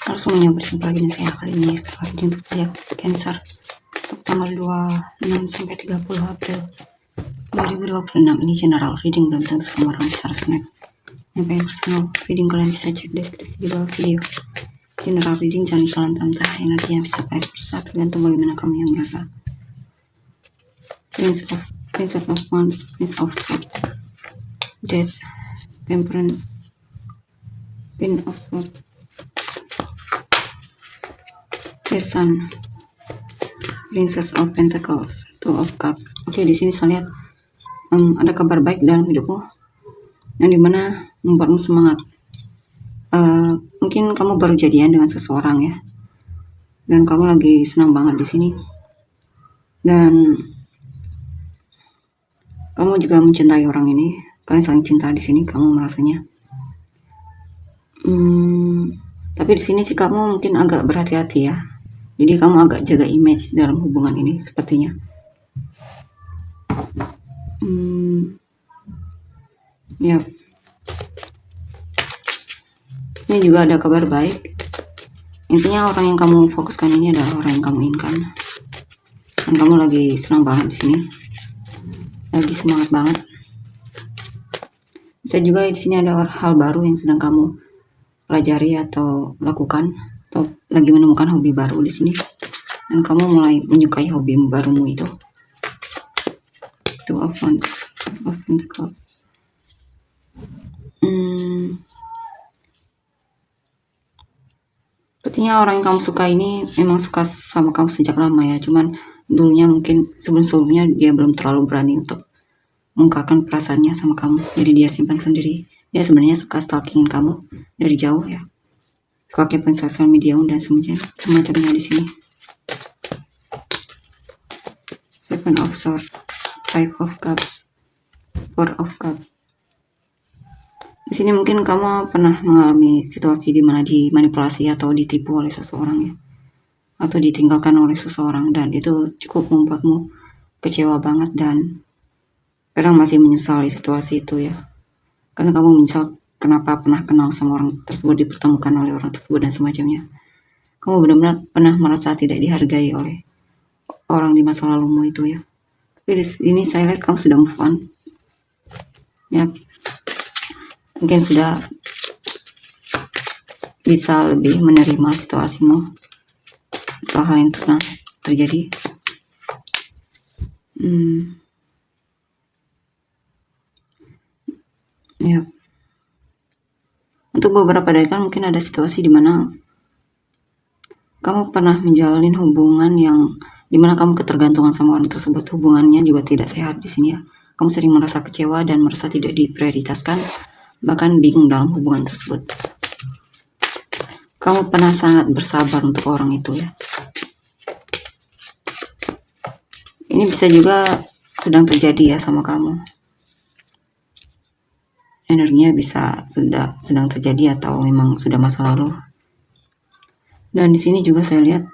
Langsung menyambut jumpa lagi dengan saya kali ini untuk saya Cancer untuk tanggal 26 sampai 30 April 2026. Ini general reading, belum tentu semua orang bisa resonate. Yang pengen personal reading kalian bisa cek deskripsi di bawah video. General reading jangan kalian tambah energi yang bisa baik persat, tergantung bagaimana kamu yang merasa. Princess of Wands, Prince of Swords, Death, Temperance, Queen of Swords, The Sun, Princess of Pentacles, Two of Cups. Oke, di sini saya lihat ada kabar baik dalam hidupmu yang dimana membuatmu semangat. Mungkin kamu baru jadian dengan seseorang ya, dan kamu lagi senang banget di sini, dan kamu juga mencintai orang ini. Kalian saling cinta di sini, kamu merasanya. Tapi di sini sih kamu mungkin agak berhati-hati ya. Jadi kamu agak jaga image dalam hubungan ini sepertinya. Ya. Ini juga ada kabar baik. Intinya orang yang kamu fokuskan ini adalah orang yang kamu inginkan. Dan kamu lagi senang banget di sini. Lagi semangat banget. Bisa juga di sini ada hal baru yang sedang kamu pelajari atau lakukan, atau lagi menemukan hobi baru di sini. Dan kamu mulai menyukai hobi barumu itu. Two of Wands, of Pentacles. Sepertinya orang yang kamu suka ini memang suka sama kamu sejak lama ya. Cuman dulunya mungkin sebelum-sebelumnya dia belum terlalu berani untuk mengungkapkan perasaannya sama kamu. Jadi dia simpan sendiri. Dia sebenarnya suka stalkingin kamu dari jauh ya. Suka kepoin sosial media dan semacamnya di sini. Seven of Swords, Five of Cups, Four of Cups. Di sini mungkin kamu pernah mengalami situasi di mana dimanipulasi atau ditipu oleh seseorang ya, atau ditinggalkan oleh seseorang, dan itu cukup membuatmu kecewa banget dan kadang masih menyesali situasi itu ya, karena kamu menyesal kenapa pernah kenal sama orang tersebut, dipertemukan oleh orang tersebut dan semacamnya. Kamu benar-benar pernah merasa tidak dihargai oleh orang di masa lalumu itu ya. Tapi di sini saya lihat kamu sudah move on ya. Mungkin sudah bisa lebih menerima situasimu atau hal yang pernah terjadi. Ya. Untuk beberapa dari kalian mungkin ada situasi di mana kamu pernah menjalin hubungan yang dimana kamu ketergantungan sama orang tersebut. Hubungannya juga tidak sehat di sini ya. Kamu sering merasa kecewa dan merasa tidak diprioritaskan, bahkan bingung dalam hubungan tersebut. Kamu pernah sangat bersabar untuk orang itu ya. Ini bisa juga sedang terjadi ya sama kamu. Energinya bisa sedang terjadi atau memang sudah masa lalu. Dan di sini juga saya lihat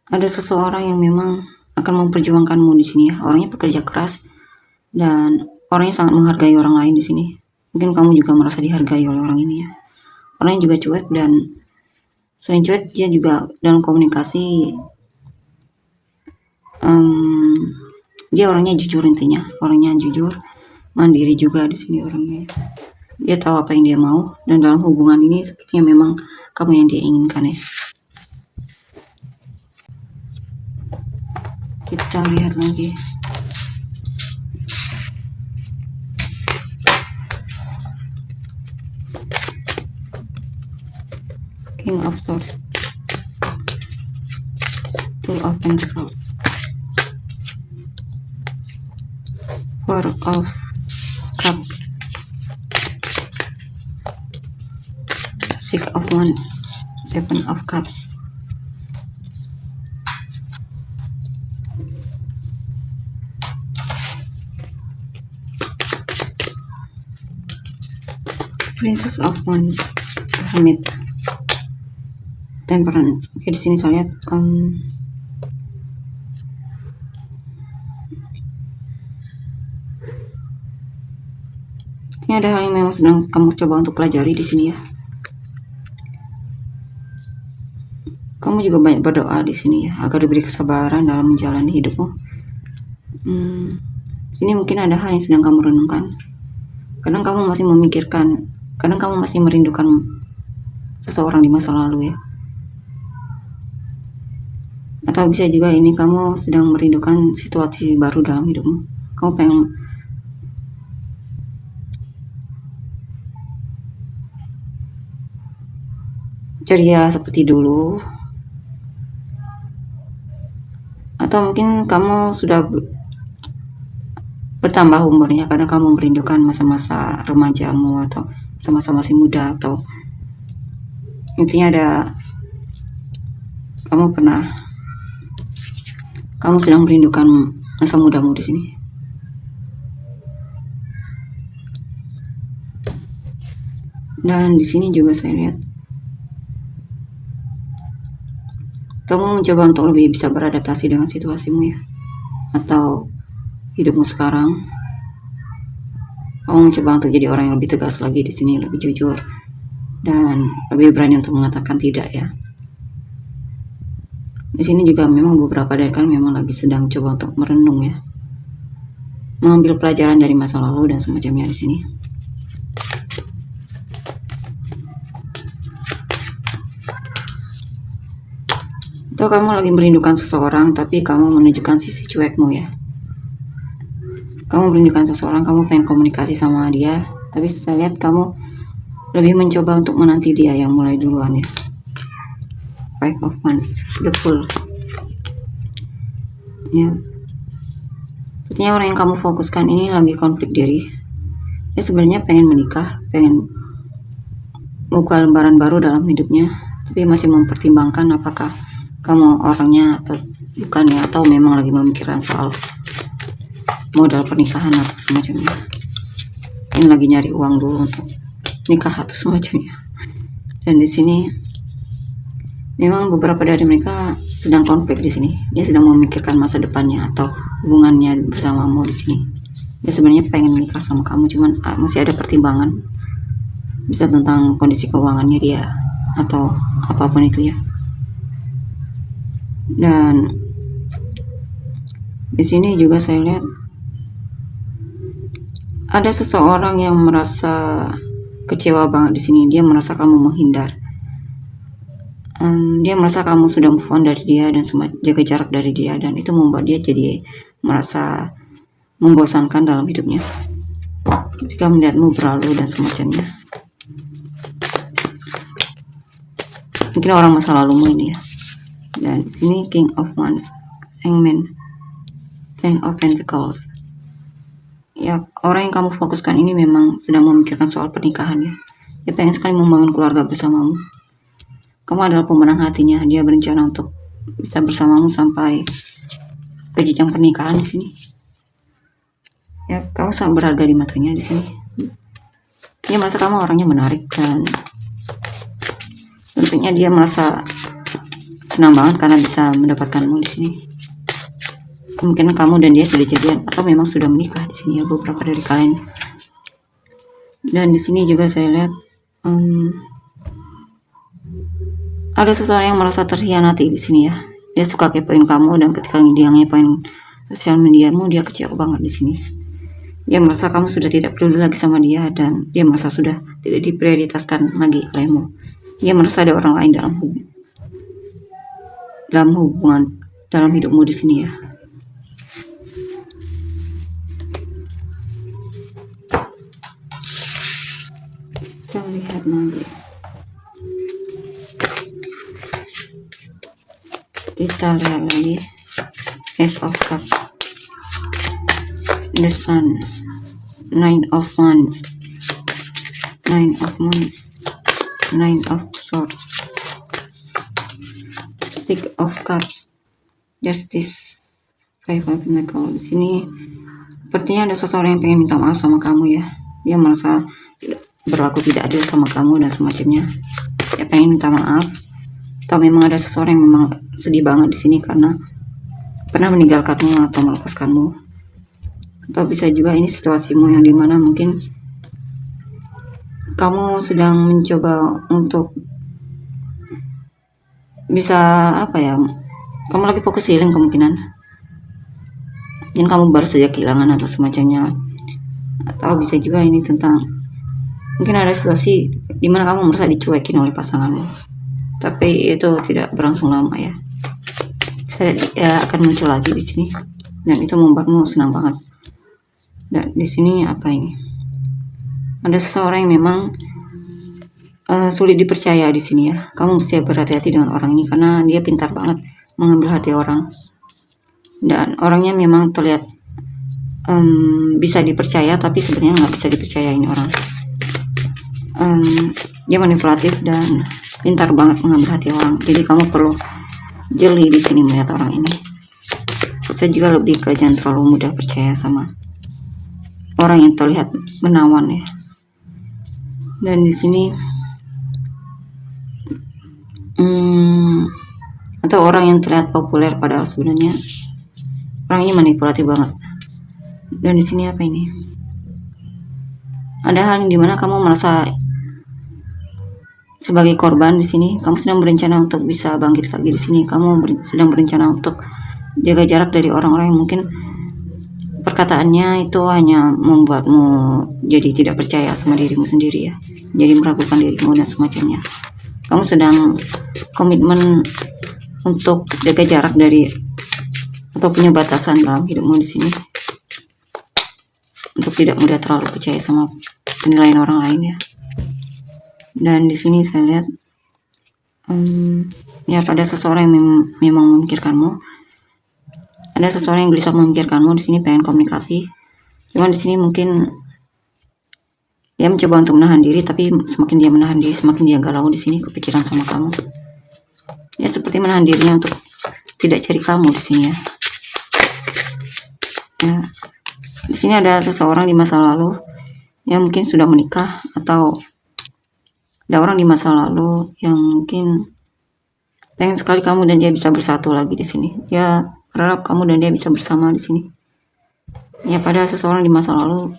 ada seseorang yang memang akan memperjuangkanmu di sini ya. Orangnya pekerja keras dan orangnya sangat menghargai orang lain di sini. Mungkin kamu juga merasa dihargai oleh orang ini ya. Orangnya juga cuek, dan selain cuek dia juga dalam komunikasi dia orangnya jujur, intinya orangnya jujur, mandiri juga di sini orangnya. Dia tahu apa yang dia mau, dan dalam hubungan ini sepertinya memang kamu yang dia inginkan ya. Kita lihat lagi. King of Swords, Two of Pentacles, Four of Cups, Six of Wands, Seven of Cups. Princess of Wands, Hermit, Temperance. Oke, di sini saya lihat Sepertinya ada hal yang memang sedang kamu coba untuk pelajari di sini ya. Kamu juga banyak berdoa di sini ya, agar diberi kesabaran dalam menjalani hidupmu. Sini mungkin ada hal yang sedang kamu renungkan. Kadang kamu masih memikirkan, kadang kamu masih merindukan seseorang di masa lalu ya. Atau bisa juga ini kamu sedang merindukan situasi baru dalam hidupmu. Kamu pengen ceria seperti dulu. Atau mungkin kamu sudah bertambah umurnya karena kamu merindukan masa-masa remajamu atau masa-masa masih muda, atau intinya kamu sedang merindukan masa mudamu di sini. Dan di sini juga saya lihat kamu mencoba untuk lebih bisa beradaptasi dengan situasimu ya, atau hidupmu sekarang. Kamu mencoba untuk jadi orang yang lebih tegas lagi di sini, lebih jujur dan lebih berani untuk mengatakan tidak ya. Di sini juga memang beberapa dari kalian memang lagi sedang coba untuk merenung ya, mengambil pelajaran dari masa lalu dan semacamnya di sini. Atau kamu lagi merindukan seseorang tapi kamu menunjukkan sisi cuekmu ya. Kamu merindukan seseorang, kamu pengen komunikasi sama dia, tapi saya lihat kamu lebih mencoba untuk menanti dia yang mulai duluan ya. Five of Wands, the Fool ya. Sepertinya orang yang kamu fokuskan ini lagi konflik diri. Dia sebenarnya pengen menikah, pengen buka lembaran baru dalam hidupnya, tapi masih mempertimbangkan apakah kamu orangnya atau bukan ya, atau memang lagi memikirkan soal modal pernikahan atau semacamnya. Ini lagi nyari uang dulu untuk nikah atau semacamnya. Dan di sini memang beberapa dari mereka sedang konflik di sini. Dia sedang memikirkan masa depannya atau hubungannya bersamamu di sini. Dia sebenarnya pengen nikah sama kamu, cuman masih ada pertimbangan. Bisa tentang kondisi keuangannya dia atau apapun itu ya. Dan di sini juga saya lihat ada seseorang yang merasa kecewa banget di sini. Dia merasa kamu menghindar. Dia merasa kamu sudah move on dari dia dan jaga jarak dari dia, dan itu membuat dia jadi merasa membosankan dalam hidupnya ketika melihatmu berlalu dan semacamnya. Mungkin orang masa lalumu ini ya. Dan di sini King of Wands, Hangman, Ten of Pentacles. Ya, orang yang kamu fokuskan ini memang sedang memikirkan soal pernikahan ya. Dia pengen sekali membangun keluarga bersamamu. Kamu adalah pemenang hatinya. Dia berencana untuk bisa bersamamu sampai ke jenjang pernikahan di sini. Ya, kamu sangat berharga di matanya di sini. Dia merasa kamu orangnya menarik dan tentunya dia merasa senang banget karena bisa mendapatkanmu di sini. Mungkin kamu dan dia sudah jadian atau memang sudah menikah di sini ya, beberapa dari kalian. Dan di sini juga saya lihat ada seseorang yang merasa terhianati di sini ya. Dia suka kepoin kamu, dan ketika dia ngepoin sosial mediamu, dia kecewa banget di sini. Dia merasa kamu sudah tidak peduli lagi sama dia, dan dia merasa sudah tidak diprioritaskan lagi olehmu. Dia merasa ada orang lain dalam hubungan dalam hidupmu di sini ya. Kita lihat nanti. Kita lihat lagi Ace of Cups, the Sun, Nine of Wands, Nine of Wands, Nine of Swords, Six of Cups, Justice, Five of Pentacles. Di sini sepertinya ada seseorang yang pengen minta maaf sama kamu ya. Dia merasa berlaku tidak adil sama kamu dan semacamnya. Dia pengen minta maaf. Atau memang ada seseorang yang memang sedih banget di sini karena pernah meninggalkanmu atau melepaskanmu. Atau bisa juga ini situasimu yang dimana mungkin kamu sedang mencoba untuk bisa kamu lagi fokus healing kemungkinan, dan kamu baru saja kehilangan atau semacamnya, atau bisa juga ini tentang mungkin ada situasi dimana kamu merasa dicuekin oleh pasanganmu, tapi itu tidak berlangsung lama ya. Saya akan muncul lagi di sini, dan itu membuatmu senang banget. Dan di sini ini? Ada seseorang yang memang sulit dipercaya di sini ya. Kamu mesti berhati-hati dengan orang ini karena dia pintar banget mengambil hati orang. Dan orangnya memang terlihat bisa dipercaya, tapi sebenarnya nggak bisa dipercaya ini orang. Dia manipulatif dan pintar banget mengambil hati orang. Jadi kamu perlu jeli di sini melihat orang ini. Saya juga lebih ke jangan terlalu mudah percaya sama orang yang terlihat menawan ya. Dan di sini atau orang yang terlihat populer padahal sebenarnya orang ini manipulatif banget. Dan di sini ini? Ada hal yang dimana kamu merasa sebagai korban di sini. Kamu sedang berencana untuk bisa bangkit lagi di sini. Kamu sedang berencana untuk jaga jarak dari orang-orang yang mungkin perkataannya itu hanya membuatmu jadi tidak percaya sama dirimu sendiri ya. Jadi meragukan dirimu dan semacamnya. Kamu sedang komitmen untuk jaga jarak dari atau punya batasan dalam hidupmu di sini, untuk tidak mudah terlalu percaya sama penilaian orang lain ya. Dan di sini saya lihat pada seseorang yang memang memikirkanmu. Ada seseorang yang gelisah memikirkanmu di sini, pengen komunikasi. Cuman di sini mungkin dia mencoba untuk menahan diri, tapi semakin dia menahan diri, semakin dia galau di sini, kepikiran sama kamu. Ya seperti menahan dirinya untuk tidak cari kamu di sini ya. Di sini ada seseorang di masa lalu yang mungkin sudah menikah, atau ada orang di masa lalu yang mungkin pengen sekali kamu dan dia bisa bersatu lagi di sini. Dia berharap kamu dan dia bisa bersama di sini. Ya pada seseorang di masa lalu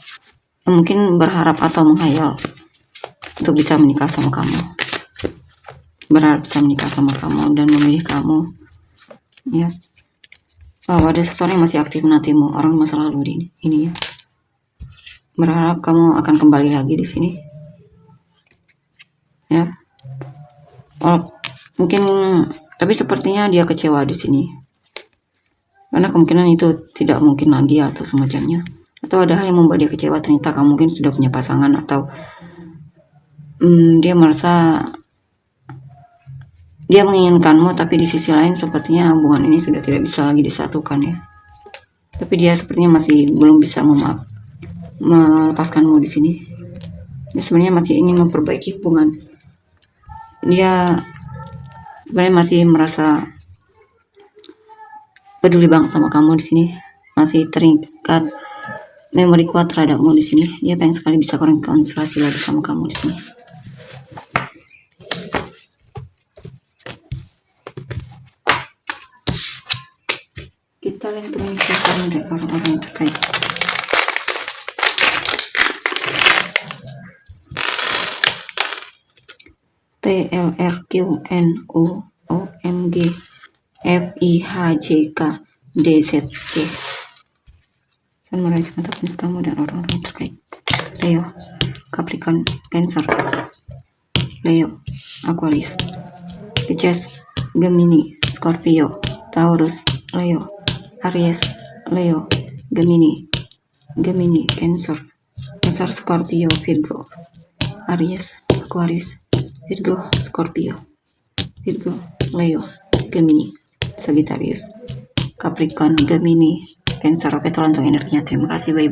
yang mungkin berharap atau menghayal untuk bisa menikah sama kamu, berharap bisa menikah sama kamu dan memilih kamu ya. Ada seseorang yang masih aktif menantimu, orang di masa lalu ini ya, berharap kamu akan kembali lagi di sini ya. Mungkin tapi sepertinya dia kecewa di sini karena kemungkinan itu tidak mungkin lagi atau semacamnya, atau ada hal yang membuat dia kecewa. Ternyata kamu mungkin sudah punya pasangan, atau dia merasa dia menginginkanmu, tapi di sisi lain sepertinya hubungan ini sudah tidak bisa lagi disatukan ya. Tapi dia sepertinya masih belum bisa melepaskanmu di sini. Dia sebenarnya masih ingin memperbaiki hubungan. Dia sebenarnya masih merasa peduli banget sama kamu di sini, masih terikat memori kuat terhadapmu di sini. Dia pengen sekali bisa konsentrasi lagi sama kamu di sini. Kita lihat mengisi dari orang-orang yang terkait. TLRQNUOMG FIHJK DZC. Saya meraihkan atas kamu dan orang-orang terkait. Leo, Capricorn, Cancer, Leo, Aquarius, Pisces, Gemini, Scorpio, Taurus, Leo, Aries, Leo, Gemini, Cancer, Scorpio, Virgo, Aries, Aquarius, Virgo, Scorpio, Virgo, Leo, Gemini, Sagittarius, Capricorn, Gemini, Cancer. Oke, tolong untuk energinya. Terima kasih, bye.